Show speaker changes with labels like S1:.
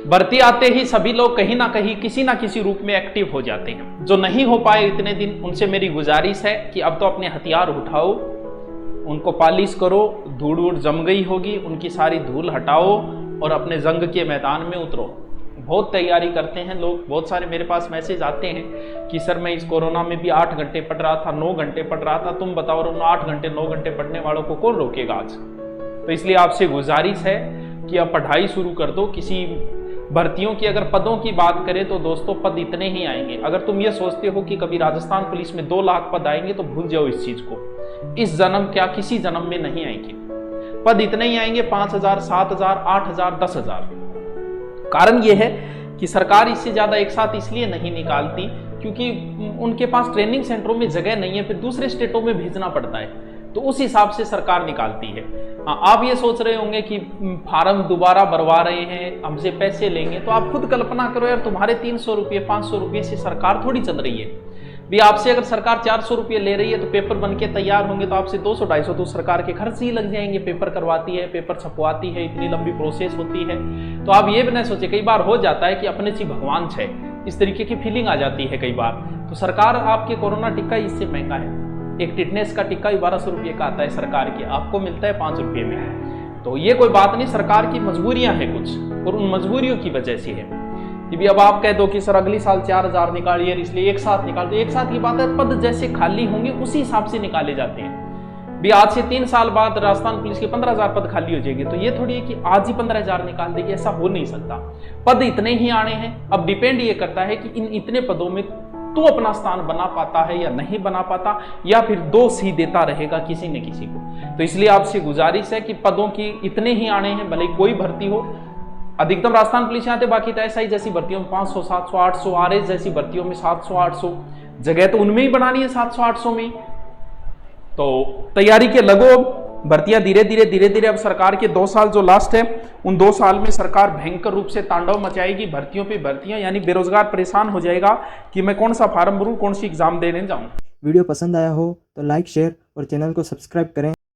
S1: भर्ती आते ही सभी लोग कहीं ना कहीं किसी ना किसी रूप में एक्टिव हो जाते हैं। जो नहीं हो पाए इतने दिन, उनसे मेरी गुजारिश है कि अब तो अपने हथियार उठाओ, उनको पालिश करो, धूल वूल जम गई होगी, उनकी सारी धूल हटाओ और अपने जंग के मैदान में उतरो। बहुत तैयारी करते हैं लोग, बहुत सारे मेरे पास मैसेज आते हैं कि सर मैं इस कोरोना में भी 8 घंटे पढ़ रहा था, 9 घंटे पढ़ रहा था, तुम बताओ उन 8 घंटे 9 घंटे पढ़ने वालों को कौन रोकेगा आज। तो इसलिए आपसे गुजारिश है कि आप पढ़ाई शुरू कर दो। किसी भर्तियों की अगर पदों की बात करें तो दोस्तों पद इतने ही आएंगे। अगर तुम ये सोचते हो कि कभी राजस्थान पुलिस में 2 लाख पद आएंगे तो भूल जाओ इस चीज को। इस जन्म क्या किसी जन्म में नहीं आएंगे। पद इतने ही आएंगे, 5,000, 7,000, 8,000, 10,000। कारण यह है कि सरकार इससे ज्यादा एक साथ इसलिए नहीं निकालती क्योंकि उनके पास ट्रेनिंग सेंटरों में जगह नहीं है, फिर दूसरे स्टेटों में भेजना पड़ता है, तो उस हिसाब से सरकार निकालती है। आप ये सोच रहे होंगे कि फार्म दोबारा भरवा रहे हैं, हमसे पैसे लेंगे, तो आप खुद कल्पना करो यार, तुम्हारे 300 रुपये 500 रुपये से सरकार थोड़ी चल रही है। भी आपसे अगर सरकार 400 रुपये ले रही है तो पेपर बन के तैयार होंगे तो आपसे 200-250 तो सरकार के खर्च ही लग जाएंगे। पेपर करवाती है, पेपर छपवाती है, इतनी लंबी प्रोसेस होती है। तो आप ये भी नहीं सोचे, कई बार हो जाता है कि अपने से भगवान है, इस तरीके की फीलिंग आ जाती है कई बार। तो सरकार आपके कोरोना टीका इससे महंगा है। एक टिटनेस का टिक्का 1200 रुपये का आता है सरकार की, आपको मिलता है 5 रुपये में। तो ये कोई बात नहीं, सरकार की मजबूरियां हैं कुछ, और उन मजबूरियों की वजह से है कि भी अब आप कह दो कि सर अगली साल 4,000 निकालिए, इसलिए एक साथ निकाल दो। एक साथ की बात है, पद जैसे खाली होंगे उसी हिसाब से निकाले जाते हैं। भी आज से 3 साल बाद राजस्थान पुलिस के 15,000 पद खाली हो जाएंगे, तो ये थोड़ी है कि आज ही 15,000 निकाल देगी, ऐसा हो नहीं सकता। पद इतने ही आने हैं। अब डिपेंड ये करता है कि इन इतने पदों में तू अपना स्थान बना पाता है या नहीं बना पाता, या फिर दोष ही देता रहेगा किसी न किसी को। तो इसलिए आपसे गुजारिश है कि पदों की इतने ही आने हैं, भले कोई भर्ती हो। अधिकतम राजस्थान पुलिस आते, बाकी तो ऐसा ही जैसी भर्तियों में 500, 700, 800, आरएस जैसी भर्तियों में 700, 800 जगह तो उनमें ही बनानी है, 700, 800 में। तो तैयारी के लगो। भर्तियां धीरे धीरे अब सरकार के 2 साल जो लास्ट है, उन 2 साल में सरकार भयंकर रूप से तांडव मचाएगी। भर्तियों पे भर्तियां, यानी बेरोजगार परेशान हो जाएगा कि मैं कौन सा फार्म भरूं, कौन सी एग्जाम देने जाऊं।
S2: वीडियो पसंद आया हो तो लाइक, शेयर और चैनल को सब्सक्राइब करें।